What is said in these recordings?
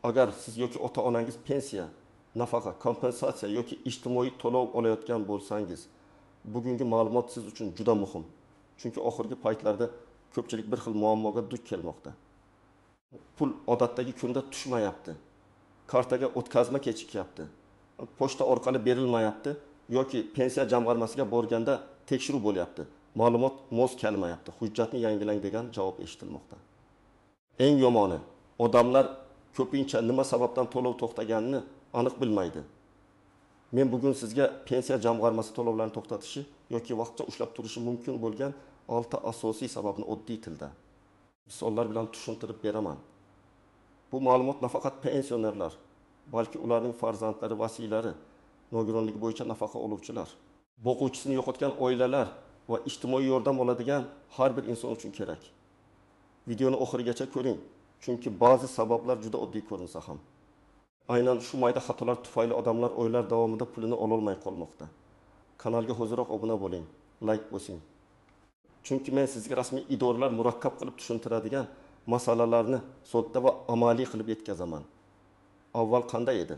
Agar siz yoki ota-onangiz pensiya, nafaqa, kompensatsiya yoki ijtimoiy to'lov olayotgan bo'lsangiz, bugungi ma'lumot siz uchun juda muhim. Chunki oxirgi paytlarda ko'pchilik bir xil muammoga duch kelmoqda. Pul odatdagi kunda tushmayapti. Kartaga o'tkazma kechikyapti. Pochta orqali berilmayapti yoki pensiya jamg'armasiga borganda tekshiruv bo'lyapti. Ma'lumot mo'z kelmayapti. Hujjatni yangilang degan javob eshitilmoqda. Eng yomoni, odamlar ko'pincha nima sababdan to'lov to'xtaganini aniq bilmaydi. Men bugun sizga pensiya jamg'armasi to'lovlarini to'xtatishi yoki vaqtcha ushlab turishi mumkin bo'lgan 6 asosiy sababni oddiy tilda misollar bilan tushuntirib beraman. Bu ma'lumot nafaqat pensionerlar, balki ularning farzandlari, vasiylari, nogironligi bo'yicha nafaqa oluvchilar, boquvchisini yo'qotgan oilalar va ijtimoiy yordam oladigan har bir inson uchun kerak. Videoni oxirigacha ko'ring, chunki ba'zi sabablar juda oddiy ko'rinsa ham. Aynan shu mayda xatolar tufayli odamlar oylar davomida pulini ololmay qolmoqda. Kanalga hoziroq obuna bo'ling, like bosing. Chunki men sizga rasmiy idoralar murakkab qilib tushuntiradigan masalalarni sodda va amaliy qilib yetkazaman. Avval qanday edi?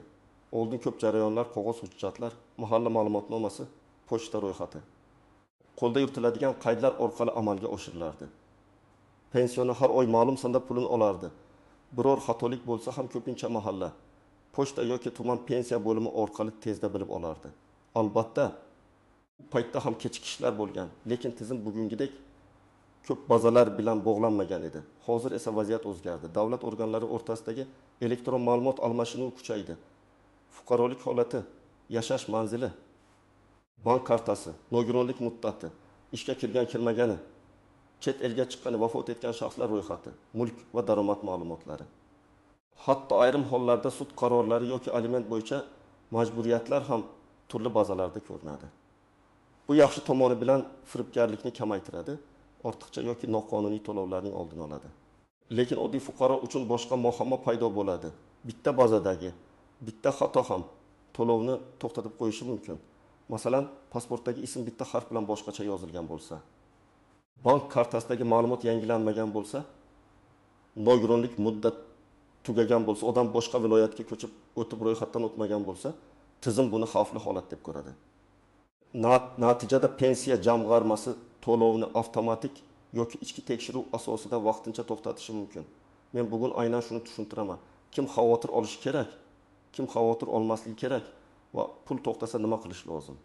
Oldin ko'p jarayonlar, qog'oz hujjatlar, mahalla ma'lumotnomasi, pochta ro'yxati. Qo'lda yuritiladigan qaydlar orqali amalga oshirilardi. Pensioni har oy ma'lum sonda pulini olardi. Biror xatolik bo'lsa ham ko'pincha mahalla, pochta yoki tuman pensiya bo'limi orqali tezda bilib olardi. Albatta, bu paytda ham kechikishlar bo'lgan, lekin tizim bugungidek ko'p bazalar bilan bog'lanmagan edi. Hozir esa vaziyat o'zgardi. Davlat organlari o'rtasidagi elektron ma'lumot almashinuvi kuchaydi. Fuqarolik holati, yashash manzili, bank kartasi, nogironlik muddati, ishga kirgan-kirmagani, chet elga chiqqan, vafot etgan shaxslar ro'yxati, mulk va daromad ma'lumotlari. Hatto ayrim hollarda sud qarorlari yoki aliment bo'yicha majburiyatlar ham turli bazalarda ko'rinadi. Bu yaxshi tomoni bilan firibgarlikni kamaytiradi, ortiqcha yoki noqonuniy to'lovlarning oldini oladi. Lekin oddiy fuqaro uchun boshqa muammo paydo bo'ladi. Bitta bazadagi bitta xato ham to'lovni to'xtatib qo'yishi mumkin. Masalan, pasportdagi ism bitta harf bilan boshqacha yozilgan bo'lsa, bank kartasidagi ma'lumot yangilanmagan bo'lsa, nogironlik muddat tugagan bo'lsa, odam boshqa viloyatga ko'chib o'tib ro'yxatdan o'tmagan bo'lsa, tizim buni xavfli holat deb ko'radi. Natijada pensiya jamg'armasi to'lovni avtomatik yoki ichki tekshiruv asosida vaqtincha to'xtatishi mumkin. Men bugun aynan shuni tushuntiraman. Kim xavotir olishi kerak, kim xavotir olmasligi kerak va pul to'xtasa nima qilish lozim?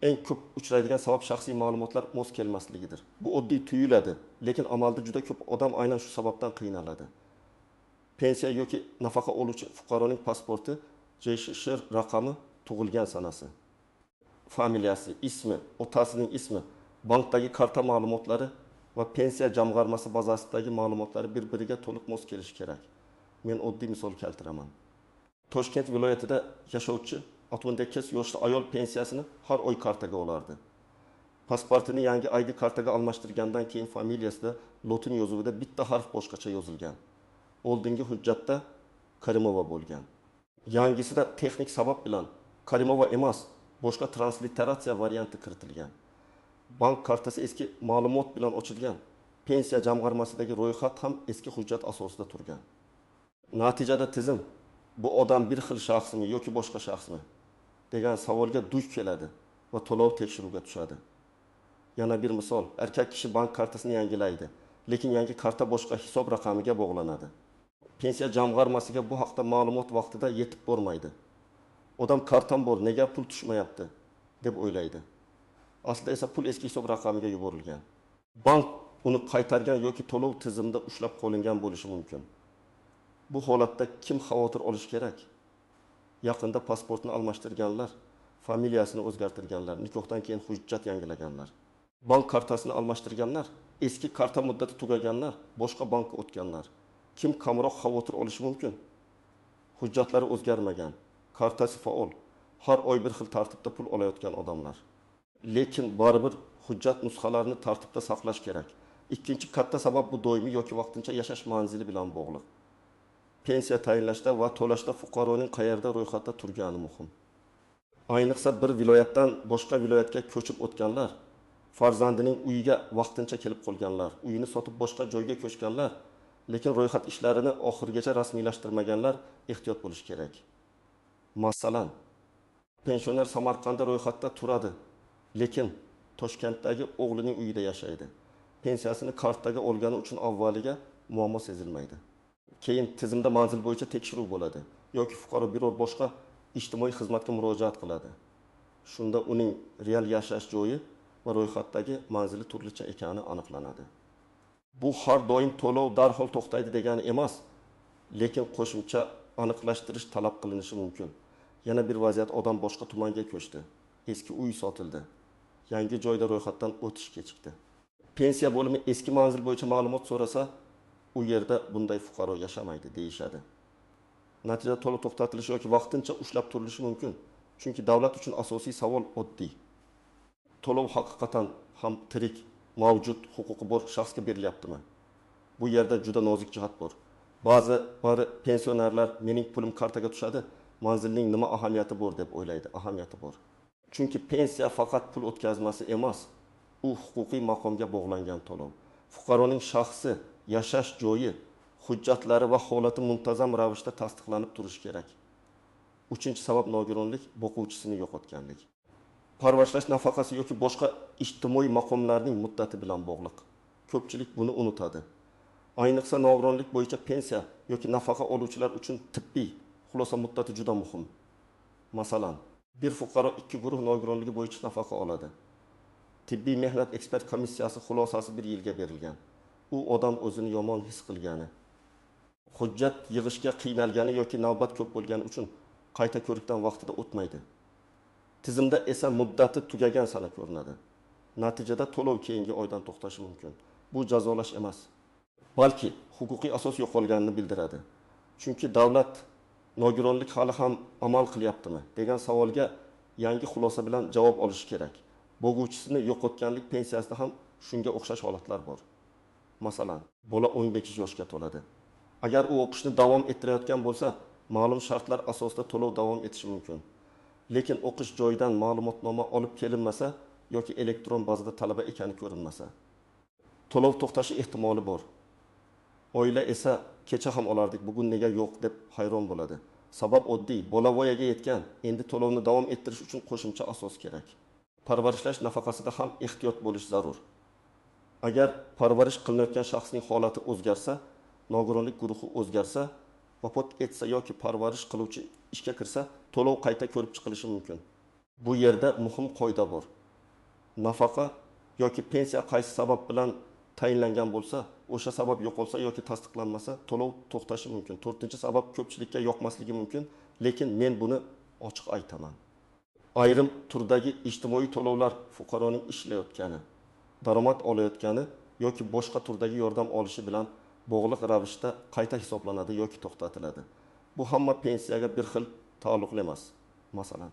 Eng ko'p uchraydigan sabab shaxsiy ma'lumotlar mo'z kelmasligidir. Bu oddiy tuyuladi, lekin amalda juda ko'p odam aynan shu sababdan qiynaladi. Pensiya yoki nafaqa oluvchi fuqaroning pasporti, JSHR raqami, tug'ilgan sanasi, familiyasi, ismi, otasining ismi, bankdagi karta ma'lumotlari va pensiya jamg'armasi bazasidagi ma'lumotlari bir-biriga to'liq mo'z kelishi kerak. Men oddiy misol keltiraman. Toshkent viloyatida yashovchi 68 yoshli ayol pensiyasini har oy kartaga olardi. Pasportini yangi ID kartaga almashtirgandan keyin familiyasida lotin yozuvida bitta harf boshqacha yozilgan. Oldingi hujjatda Karimova bo'lgan. Yangisida texnik sabab bilan Karimova emas, boshqa transliteratsiya varianti kiritilgan. Bank kartasi eski ma'lumot bilan ochilgan. Pensiya jamg'armasidagi ro'yxat ham eski hujjat asosida turgan. Natijada tizim bu odam bir xil shaxsmi yoki boshqa shaxsmi degan savolga duch keladi va to'lov tekshiruvga tushadi. Yana bir misol, erkak kishi bank kartasini yangilaydi, lekin yangi karta boshqa hisob raqamiga bog'lanadi. Pensiya jamg'armasiga bu haqda ma'lumot vaqtida yetib bormaydi. Odam kartam bor, nega pul tushmayapti deb o'ylaydi. Aslida esa pul eski hisob raqamiga yuborilgan. Bank uni qaytargan yoki to'lov tizimida ushlab qolingan bo'lishi mumkin. Bu holatda kim xavotir olish kerak? Yaqinda pasportni almashtirganlar, familiyasini o'zgartirganlar, nikohdan keyin hujjat yangilaganlar, bank kartasini almashtirganlar, eski karta muddati tugaganlar, boshqa bankka o'tganlar. Kim kamroq xavotir olishi mumkin? Hujjatlari o'zgarmagan, kartasi faol, har oy bir xil tartibda pul olayotgan odamlar. Lekin baribir hujjat nusxalarini tartibda saqlash kerak. Ikkinchi katta sabab bu doimiy yoki vaqtincha yashash manzili bilan bog'liq. Pensiya tayinlashda va to'lashda fuqaroning qayerda ro'yxatda turgani muhim. Ayniqsa bir viloyatdan boshqa viloyatga ko'chib o'tganlar, farzandining uyiga vaqtincha kelib qolganlar, uyini sotib boshqa joyga ko'chganlar, Lekin ro'yxat ishlarini oxirigacha rasmiylashtirmaganlar ehtiyot bo'lish kerak. Masalan, pensioner Samarqandda ro'yxatda turadi, lekin Toshkentdagi o'g'lining uyida yashaydi. Pensiyasini kartaga olgani uchun avvaliga muammo sezilmaydi. Keyin tizimda manzil bo'yicha tekshiruv bo'ladi yoki fuqaro biror boshqa ijtimoiy xizmatga murojaat qiladi. Shunda uning real yashash joyi va ro'yxatdagi manzili turlicha ekani aniqlanadi. Bu har doim to'lov darhol to'xtaydi degani emas, lekin qo'shimcha aniqlashtirish talab qilinishi mumkin. Yana bir vaziyat, odam boshqa tumanga ko'chdi. Eski uy sotildi. Yangi joyda ro'yxatdan o'tish kechikdi. Pensiya bo'limi eski manzil bo'yicha ma'lumot so'rasa, u yerda bunday fuqaro yashamaydi deyishadi. Natijada to'lov to'xtatilishi yoki vaqtincha ushlab turilishi mumkin. Chunki davlat uchun asosiy savol oddiy. To'lov haqiqatan ham tirik, mavjud, huquqi bor shaxsga berilyaptimi? Bu yerda juda nozik jihat bor. Ba'zi pensionerlar mening pulim kartaga tushadi, manzilning nima ahamiyati bor deb o'ylaydi. Ahamiyati bor. Chunki pensiya faqat pul o'tkazmasi emas, u huquqiy maqomga bog'langan to'lov. Fuqaroning shaxsi, yashash joyi, hujjatlari va holati muntazam ravishda tasdiqlanib turishi kerak. Uchinchi sabab nogironlik, boquvchisini yo'qotganlik. Parvarishlash nafaqasi yoki boshqa ijtimoiy maqomlarning muddati bilan bog'liq. Ko'pchilik buni unutadi. Ayniqsa nogironlik bo'yicha pensiya yoki nafaqa oluvchilar uchun tibbiy xulosa muddati juda muhim. Masalan, bir fuqaro ikki guruh nogironligi bo'yicha nafaqa oladi. Tibbiy mehnat ekspert komissiyasi xulosasi 1 yilga berilgan. U odam o'zini yomon his qilgani, hujjat yig'ishga qiynalgani yoki navbat ko'p bo'lgani uchun qayta ko'rikdan vaqtida o'tmaydi. Tizimda esa muddati tugagan sana ko'rinadi. Natijada to'lov keyingi oydan to'xtashi mumkin. Bu jazolash emas, balki huquqiy asos yo'qolganini bildiradi. Chunki davlat nogironlik hali ham amal qilyaptimi degan savolga yangi xulosa bilan javob olishi kerak. Bo'g'uvchisini yo'qotganlik pensiyasida ham shunga o'xshash holatlar bor. Masalan, bola 12 yoshga to'ladi. Agar u o'qishni davom ettirayotgan bo'lsa, ma'lum shartlar asosida to'lov davom etishi mumkin. Lekin o'qish joyidan ma'lumotnoma olib kelinmasa yoki elektron bazada talaba ekani ko'rinmasa, to'lov to'xtashi ehtimoli bor. Oila esa kecha ham olardik, bugun nega yo'q deb hayron bo'ladi. Sabab oddiy, bola voyaga yetgan, endi to'lovni davom ettirish uchun qo'shimcha asos kerak. Parvarishlash nafaqasida ham ehtiyot bo'lish zarur. Agar parvarish qilinayotgan shaxsning holati o'zgarsa, nogironlik guruhi o'zgarsa, vafot etsa yoki parvarish qiluvchi ishga kirsa, to'lov qayta ko'rib chiqilishi mumkin. Bu yerda muhim qoida bor. Nafaqa yoki pensiya qaysi sabab bilan tayinlangan bo'lsa, o'sha sabab yo'qolsa yoki tasdiqlanmasa, to'lov to'xtashi mumkin. 4-sabab ko'pchilikka yoqmasligi mumkin, lekin men buni ochiq aytaman. Ayrim turdagi ijtimoiy to'lovlar fuqaroning ishlayotgani, daromad olayotgani yoki boshqa turdagi yordam olishi bilan bog'liq ravishda qayta hisoblanadi yoki to'xtatiladi. Bu hamma pensiyaga bir xil taalluqli emas. Masalan,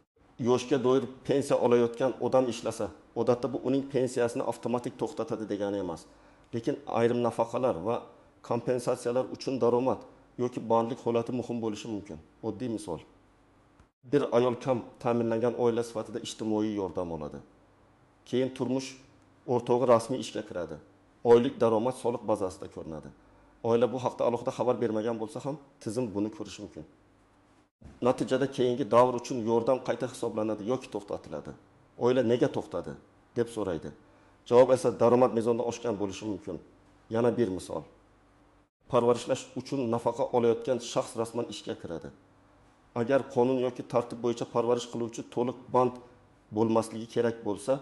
yoshga doir pensiya olayotgan odam ishlasa, odatda bu uning pensiyasini avtomatik to'xtatadi degani emas. Lekin ayrim nafaqalar va kompensatsiyalar uchun daromad yoki bandlik holati muhim bo'lishi mumkin. Oddiy misol. Bir ayol kam ta'minlangan oila sifatida ijtimoiy yordam oladi. Keyin turmush o'rtog'i rasmiy ishga kiradi. Oylik daromad soliq bazasida ko'rinadi. Oila bu haqda alohida xabar bermagan bo'lsa ham, tizim buni ko'rishi mumkin. Natijada keyingi davr uchun yordam qayta hisoblanadi yoki to'xtatiladi. Oila nega to'xtadi deb so'raydi. Javob esa daromad mezonida oshgan bo'lishi mumkin. Yana bir misol. Parvarishlash uchun nafaqa olayotgan shaxs rasman ishga kiradi. Agar qonun yoki tartib bo'yicha parvarish qiluvchi to'liq band bo'lmasligi kerak bo'lsa,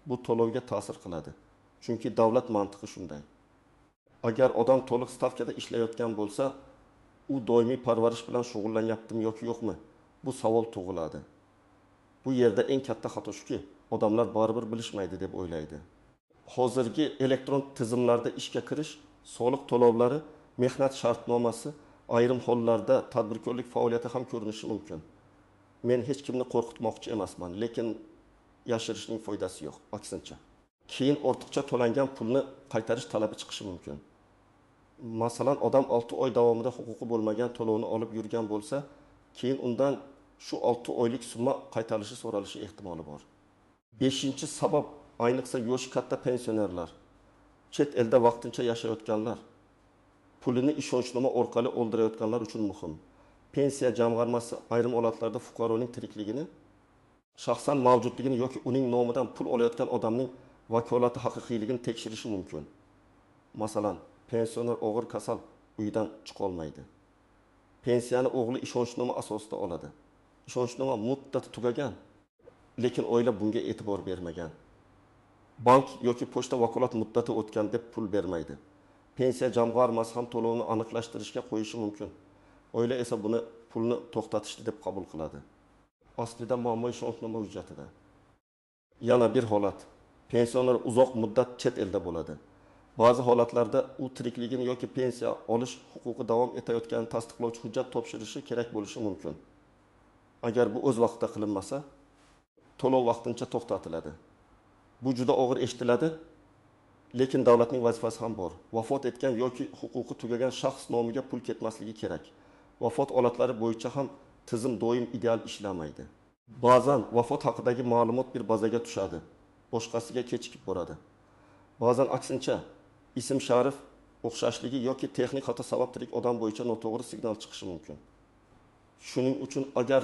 bu to'lovga ta'sir qiladi. Chunki davlat mantiqi shunday. Agar odam to'liq stavkada ishlayotgan bo'lsa, u doimiy parvarish bilan shug'ullanyaptimi yoki yo'qmi? Bu savol tug'iladi. Bu yerda eng katta xato shuki, odamlar baribir bilishmaydi deb o'ylaydi. Hozirgi elektron tizimlarda ishga kirish, soliq to'lovlari, mehnat shartnomasi, ayrim hollarda tadbirkorlik faoliyati ham ko'rinishi mumkin. Men hech kimni qo'rqitmoqchi emasman, lekin yashirishning foydasi yo'q, aksincha. Keyin ortiqcha to'langan pulni qaytarish talabi chiqishi mumkin. Masalan, odam 6 oy davomida huquqi bo'lmagan to'lovni olib yurgan bo'lsa, keyin undan shu 6 oylik summa qaytarilishi so'ralishi ehtimoli bor. 5-sabab, ayniqsa yoshi katta pensionerlar, chet elda vaqtincha yashayotganlar. pulini ishonchnoma orqali o'ldirayotganlar uchun muhim. Pensiya jamg'armasi ayrim holatlarda fuqaroning tirikligini, shaxsan mavjudligini yoki uning nomidan pul olayotgan odamning vakolati haqiqiyligini tekshirishi mumkin. Masalan, pensioner og'ir kasal uydan chiqa olmaydi. Pensiyani o'g'li ishonchnoma asosida oladi. Ishonchnoma muddati tugagan, lekin oila bunga e'tibor bermagan. Bank yoki pochta vakolat muddati o'tgan deb pul bermaydi. Pensiya jamg'armasi ham to'lovni aniqlashtirishga qo'yishi mumkin. Oila esa buni pulni to'xtatishdi deb qabul qiladi. Aslida muammo ishonchnoma hujjatida. Yana bir holat. Pensioner uzoq muddat chet elda bo'ladi. Ba'zi holatlarda u tirikligini yoki pensiya olish huquqi davom etayotganini tasdiqlovchi hujjat topshirishi kerak bo'lishi mumkin. Agar bu o'z vaqtida qilinmasa, to'lov vaqtincha to'xtatiladi. Bu juda og'ir eshitiladi, lekin davlatning vazifasi ham bor. Vafot etgan yoki huquqi tugagan shaxs nomiga pul ketmasligi kerak. Vafot holatlari bo'yicha ham tizim doim ideal ishlamaydi. Ba'zan vafot haqidagi ma'lumot bir bazaga tushadi, boshqasiga kechikib boradi. Ba'zan aksincha, ism sharif o'xshashligi yoki texnik xato sabab tirik odam bo'yicha noto'g'ri signal chiqishi mumkin. Shuning uchun agar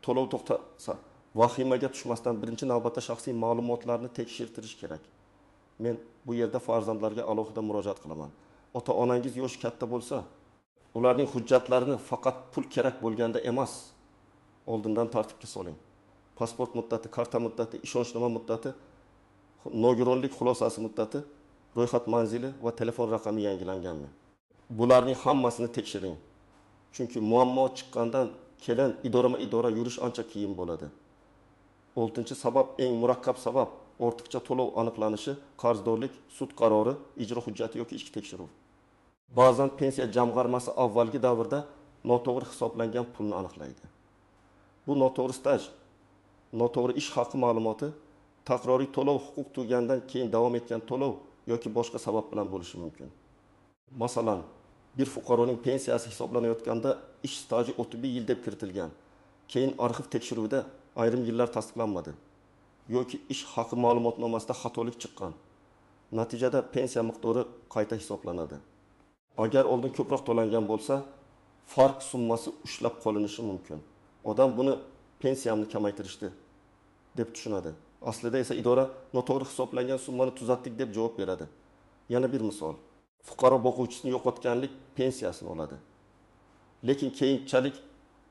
to'lov to'xtasa, vahimaga tushmasdan birinchi navbatda shaxsiy ma'lumotlarni tekshirtirish kerak. Men bu yerda farzandlarga alohida murojaat qilaman. Ota-onangiz yoshi katta bo'lsa, ularning hujjatlarini faqat pul kerak bo'lganda emas, oldindan tartibga soling. Pasport muddati, karta muddati, ishonchnoma muddati, nogironlik xulosasi muddati, ro'yxat manzili va telefon raqami yangilanganmi? Bularning hammasini tekshiring. Chunki muammo chiqqandan keyin idora yurish ancha qiyin bo'ladi. 6-sabab, eng murakkab sabab ortiqcha to'lov aniqlanishi, qarzdorlik, sud qarori, ijro hujjati yoki ichki tekshiruv. Ba'zan pensiya jamg'armasi avvalgi davrda noto'g'ri hisoblangan pulni aniqlaydi. Bu noto'g'ri staj, noto'g'ri ish haqi ma'lumoti, takroriy to'lov huquq tugagandan keyin davom etgan to'lov yoki boshqa sabab bilan bo'lishi mumkin. Masalan, bir fuqaroning pensiyasi hisoblanayotganda ish staji 31 yil deb kiritilgan. Keyin arxiv tekshiruvida ayrim yillar tasdiqlanmadi yoki ish haqi ma'lumotnomasida xatolik chiqqan. Natijada pensiya miqdori qayta hisoblanadi. Agar oldin ko'proq to'langan bo'lsa, farq summasi ushlab qolinishi mumkin. Odam buni pensiyamni kamaytirishdi deb tushunadi. Aslida esa idora noto'g'ri hisoblangan summani tuzatdik deb javob beradi. Yana bir misol. Fuqaro boquvchisini yo'qotganlik pensiyasini oladi. Lekin keyinchalik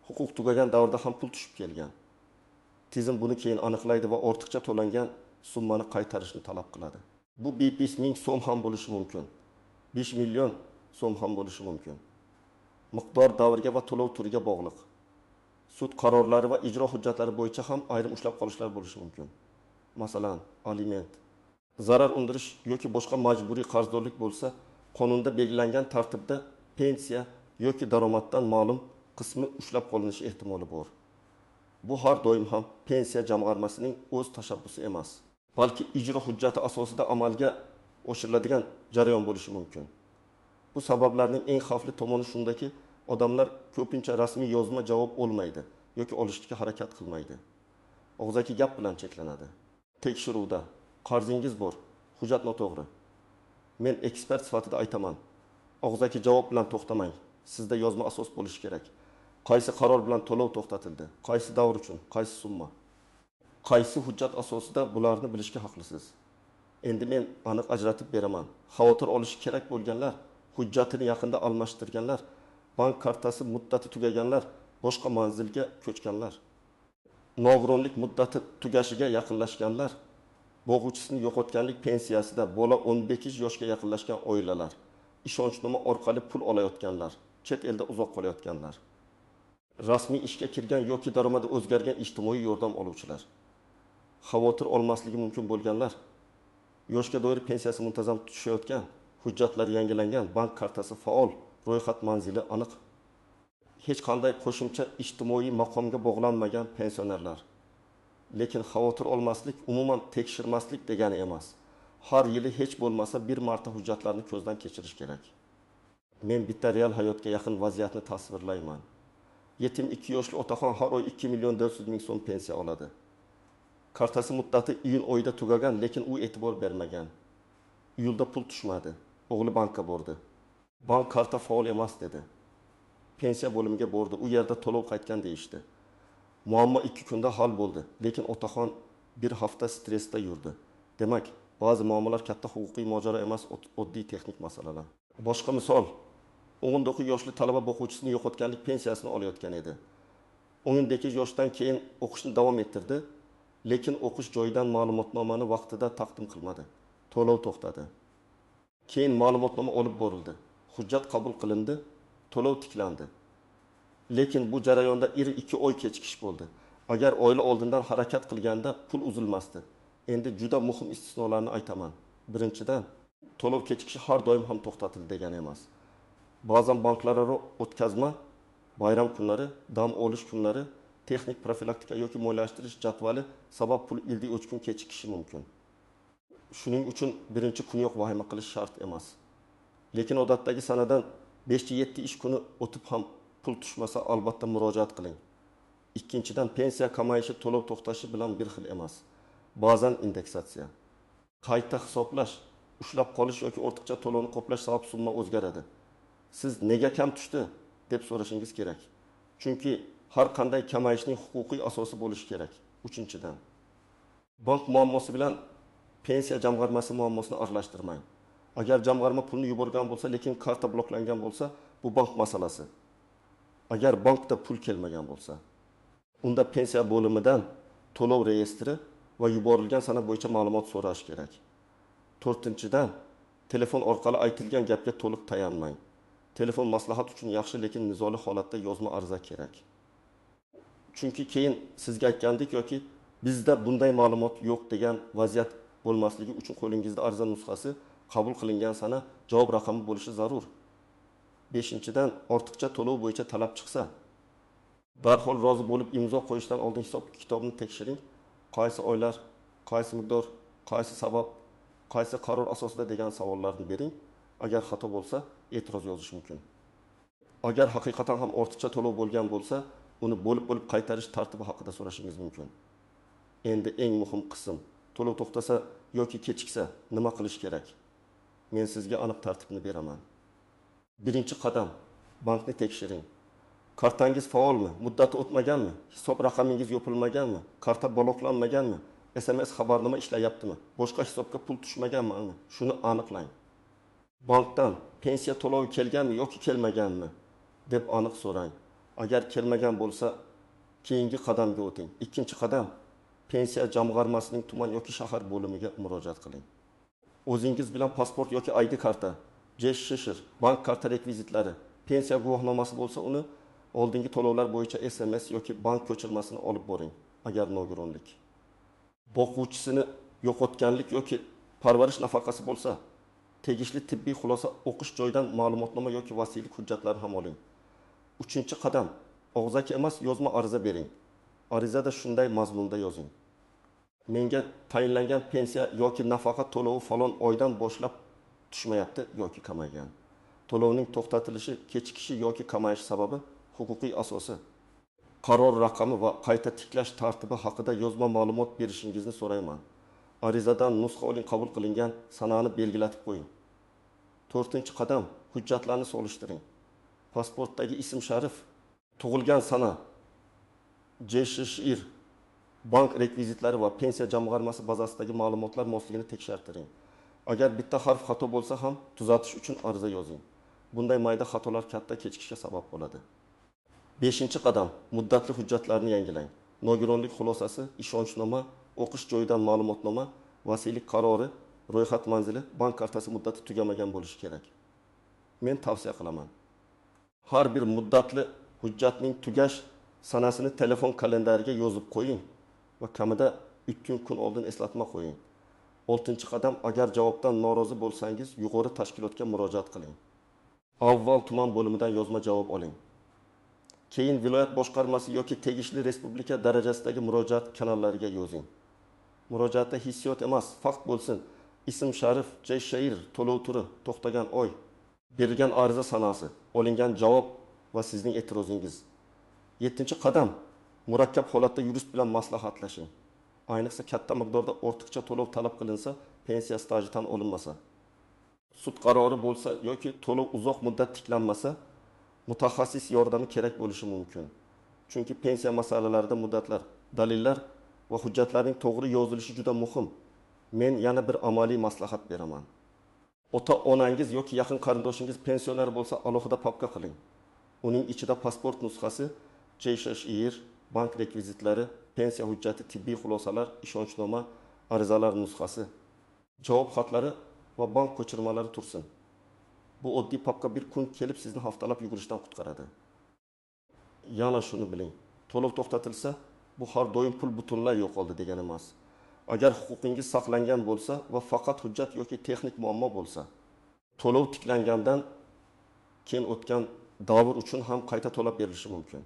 huquq tugagan davrda ham pul tushib kelgan. Tizim buni keyin aniqlaydi va ortiqcha to'langan summani qaytarishni talab qiladi. Bu 5 ming so'm ham bo'lishi mumkin. 5 million so'm ham bo'lishi mumkin. Miqdor davrga va to'lov turiga bog'liq. Sud qarorlari va ijro hujjatlari bo'yicha ham ayrim ushlab qolishlar bo'lishi mumkin. Masalan, aliment, zarar undirish yoki boshqa majburiy qarzdorlik bo'lsa, qonunda belgilangan tartibda pensiya yoki daromaddan ma'lum qismi ushlab qolinishi ehtimoli bor. Bu har doim ham pensiya jamg'armasining o'z tashabbusi emas, balki ijro hujjati asosida amalga oshiriladigan jarayon bo'lishi mumkin. Bu sabablarning eng xavfli tomoni shundaki, odamlar ko'pincha rasmiy yozma javob olmaydi yoki olishga harakat qilmaydi. Og'zaki gap bilan cheklanadi. Tekshiruvda qarzingiz bor, hujjat noto'g'ri. Men ekspert sifatida aytaman. Og'zaki javob bilan to'xtamang. Sizda yozma asos bo'lishi kerak. Qaysi qaror bilan to'lov to'xtatildi? Qaysi davr uchun? Qaysi summa? Qaysi hujjat asosida bularni bilishga haqlisiz. Endi men aniq ajratib beraman. Xavotir olishi kerak bo'lganlar, hujjatini yaqinda almashtirganlar, bank kartasi muddati tugaganlar, boshqa manzilga ko'chganlar, nogironlik muddati tugashiga yaqinlashganlar, boquvchisini yo'qotganlik pensiyasida bola 15 yoshga yaqinlashgan oilalar, ishonchnoma orqali pul olayotganlar, chet elda uzoq qolayotganlar, rasmiy ishga kirgan yoki daromadi o'zgargan ijtimoiy yordam oluvchilar, xavotir olmasligi mumkin bo'lganlar, yoshga doir pensiyasi muntazam tushayotgan, hujjatlar yangilangan, bank kartasi faol, ro'yxat manzili aniq, hech qanday qo'shimcha ijtimoiy maqomga bog'lanmagan pensionerlar. Lekin xavotir olmaslik umuman tekshirmaslik degani emas. Har yili hech bo'lmasa bir marta hujjatlarni ko'zdan kechirish kerak. Men bitta real hayotga yaqin vaziyatni tasvirlayman. Yetim 2 yoshli otaxon har oy 2 million 400 ming so'm pensiya oladi. Kartasi muddati iyun oyida tugagan, lekin u e'tibor bermagan. Iyulda pul tushmadi. O'g'li bankka bordi. Bank karta faol emas dedi. Pensiya bo'limiga bordi. U yerda to'lov qaytgan deyishdi. Muammo 2 kunda hal bo'ldi. Lekin otaxon bir hafta stressda yurdi. Demak, ba'zi muammolar katta huquqiy mojaro emas, oddiy texnik masalalar. Boshqa misol, 19 yoshli talaba o'quvchisini yo'qotganlik pensiyasini olayotgan edi. 18 yoshdan keyin o'qishni davom ettirdi, lekin o'qish joyidan ma'lumotnomani vaqtida taqdim qilmadi. To'lov to'xtadi. Keyin ma'lumotnoma olib borildi. Hujjat qabul qilindi, to'lov tiklandi. Lekin bu jarayonda 2 oy kechikish bo'ldi. Agar oila oldindan harakat qilganda pul uzilmasdi. Endi juda muhim istisnolarni aytaman. Birinchidan, to'lov kechikishi har doim ham to'xtatildi degani emas. Ba'zan banklararo o'tkazma, bayram kunlari, dam olish kunlari, texnik profilaktika yoki mo'ylashtirish jadvali sabab pul 3 kun kechikishi mumkin. Shuning uchun birinchi kuniyoq vahima qilish shart emas. Lekin odatdagi sanadan 5-7 ish kuni o'tib ham pul tushmasa albatta murojaat qiling. Ikkinchidan, pensiya kamayishi to'lov to'xtashi bilan bir xil emas. Ba'zan indeksatsiya, qayta hisoblash, ushlab qolish yoki ortiqcha to'lovni qoplash sabab summa o'zgaradi. Siz nega kam tushdi deb so'rashingiz kerak. Chunki har qanday kamayishning huquqiy asosi bo'lishi kerak. Uchinchidan, bank muammosi bilan pensiya jamg'armasi muammosini aralashtirmang. Agar jamg'arma pulni yuborgan bo'lsa, lekin karta bloklangan bo'lsa, bu bank masalasi. Agar bankda pul kelmagan bo'lsa, unda pensiya bo'limidan to'lov reyestri va yuborilgan sanat bo'yicha ma'lumot so'rash kerak. 4-dan, telefon orqali aytilgan gapga to'liq tayanmang. Telefon maslahat uchun yaxshi, lekin nizoli holatda yozma ariza kerak. Chunki keyin sizga aytgandik yoki bizda bunday ma'lumot yo'q degan vaziyat bo'lmasligi uchun qo'lingizda ariza nusxasi qabul qilingan sana javob raqami bo'lishi zarur. 5-dan, ortiqcha to'lov bo'yicha talab chiqsa, darhol rozi bo'lib imzo qo'yishdan oldin hisob kitobni tekshiring. Qaysi oylar, qaysi miqdor, qaysi sabab, qaysi qaror asosida degan savollarni bering. Agar xato bo'lsa, e'tiroz yozish mumkin. Agar haqiqatan ham ortiqcha to'lov bo'lgan bo'lsa, uni bo'lib qaytarish tartibi haqida so'rashingiz mumkin. Endi eng muhim qism, to'lov to'xtasa yoki kechiksa nima qilish kerak? Men sizga aniq tartibni beraman. Birinchi qadam, bankni tekshiring. Kartangiz faolmi? Muddati o'tmaganmi? Hisob raqamingiz yopilmaganmi? Karta bloklanmaganmi? SMS xabarnoma ishlayaptimi? Boshqa hisobga pul tushmaganmi? Shuni aniqlang. Bankdan pensiya to'lovi kelganmi yoki kelmaganmi deb aniq so'rang. Agar kelmagan bo'lsa, keyingi qadamga o'ting. Ikkinchi qadam, pensiya jamg'armasining tuman yoki shahar bo'limiga murojaat qiling. O'zingiz bilan pasport yoki ID karta, JSHR, bank karta rekvizitlari, pensiya guvohnomasi bo'lsa, uni oldingi to'lovlar bo'yicha SMS yoki bank ko'chirmasini olib boring. Agar nogironlik, boquvchisini yo'qotganlik yoki parvarish nafaqasi bo'lsa, tegishli tibbiy xulosa, o'qish joyidan ma'lumotnoma yoki vasiylik hujjatlarini ham oling. 3-qadam, og'zaki emas, yozma ariza bering. Arizada shunday mazmunda yozing: menga tayinlangan pensiya yoki nafaqa to'lovi falon oydan boshlab tushmayapti yoki kamaygan. To'lovning to'xtatilishi, kechikishi yoki kamayish sababi, huquqiy asosi, qaror raqami va qayta tiklash tartibi haqida yozma ma'lumot berishingizni so'rayman. Arizadan nusxa oling, qabul qilingan sanani belgilatib qo'ying. 4-qadam, hujjatlarni solishtiring. Pasportdagi ism sharif, tug'ilgan sana, JSHR, bank rekvizitlari va pensiya jamg'armasi bazasidagi ma'lumotlar mosligini tekshirtiring. Agar bitta harf xato bo'lsa ham tuzatish uchun ariza yozing. Bunday mayda xatolar katta kechikishga sabab bo'ladi. 5-qadam, muddatli hujjatlarni yangilang. Nogironlik xulosasi, ishonchnoma, o'qish joyidan ma'lumotnoma, vasiylik qarori, ro'yxat manzili, bank kartasi muddati tugamagan bo'lishi kerak. Men tavsiya qilaman. Har bir muddatli hujjatning tugash sanasini telefon kalendariga yozib qo'ying va kamida 2 kun oldin eslatma qo'ying. 6-qadam, agar javobdan norozi bo'lsangiz, yuqori tashkilotga murojaat qiling. Avval tuman bo'limidan yozma javob oling. Keyin viloyat boshqarmasi yoki tegishli respublika darajasidagi murojaat kanallariga yozing. Murojaatda hissiyot emas, fakt bo'lsin. Ism sharif, JSHR, to'lov turi, to'xtagan oy, berilgan ariza sanasi, olingan javob va sizning e'tirozingiz. 7-qadam, murakkab holatda yurist bilan maslahatlashing. Ayniqsa katta miqdorda ortiqcha to'lov talab qilinsa, pensiya staji tan olinmasa. Sud qarori bo'lsa yoki to'lov uzoq muddat tiklanmasa, mutaxassis yordami kerak bo'lishi mumkin. Chunki pensiya masalalarida muddatlar, dalillar va hujjatlarning to'g'ri yozilishi juda muhim. Men yana bir amaliy maslahat beraman. Ota-onangiz yoki yaqin qarindoshingiz pensioner bo'lsa, alohida papka qiling. Uning ichida pasport nusxasi, JSHIR, bank rekvizitlari, pensiya hujjati, tibbiy xulosalar, ishonchnoma, arizalar nusxasi, javob xatlari va bank ko'chirmalari tursin. Bu oddiy papka bir kun kelib sizni haftalab yugurishdan qutqaradi. Yana shuni biling. To'lov to'xtatilsa, bu har doim pul butunlay yo'qoldi degani emas. Agar huquqingiz saqlangan bo'lsa va faqat hujjat yoki texnik muammo bo'lsa, to'lov tiklangandan keyin o'tgan davr uchun ham qayta to'lab berilishi mumkin.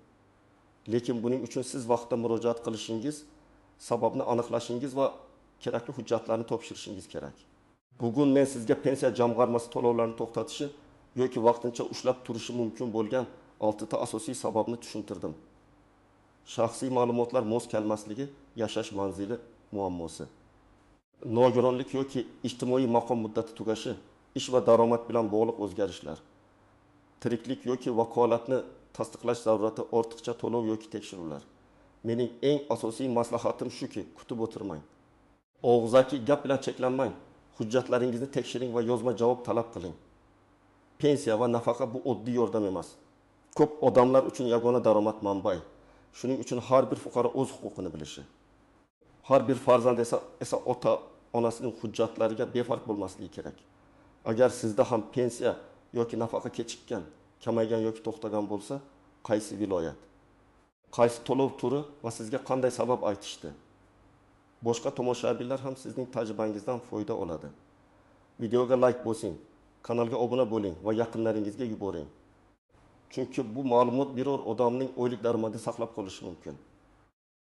Lekin buning uchun siz vaqtida murojaat qilishingiz, sababni aniqlashingiz va kerakli hujjatlarni topshirishingiz kerak. Bugun men sizga pensiya jamg'armasi to'lovlarini to'xtatishi yoki vaqtincha ushlab turishi mumkin bo'lgan 6 ta asosiy sababni tushuntirdim. Shaxsiy ma'lumotlar mos kelmasligi, yashash manzili muammosi, nogironlik yoki ijtimoiy maqom muddati tugashi, ish va daromad bilan bog'liq o'zgarishlar, tiriklik yoki vakolatni tasdiqlash zarurati, ortiqcha to'lov yoki tekshiruvlar. Mening eng asosiy maslahatim shuki, kutib o'tirmang. Og'zaki gap bilan cheklanmang. Hujjatlaringizni tekshiring va yozma javob talab qiling. Pensiya va nafaqa bu oddiy yordam emas. Ko'p odamlar uchun yagona daromad manbai. Shuning uchun har bir fuqaro o'z huquqini bilishi. Har bir farzand esa ota-onasining hujjatlariga befarq bo'lmasligi kerak. Agar sizda ham pensiya yoki nafaqa kechikkan, kamaygan yoki to'xtagan bo'lsa, qaysi viloyat, qaysi to'lov turi va sizga qanday sabab aytishdi? Boshqa tomoshabinlar ham sizning tajribangizdan foyda oladi. Videoga like bosing, kanalga obuna bo'ling va yaqinlaringizga yuboring. Chunki bu ma'lumot biror odamning oylik daromadini saqlab qolishi mumkin.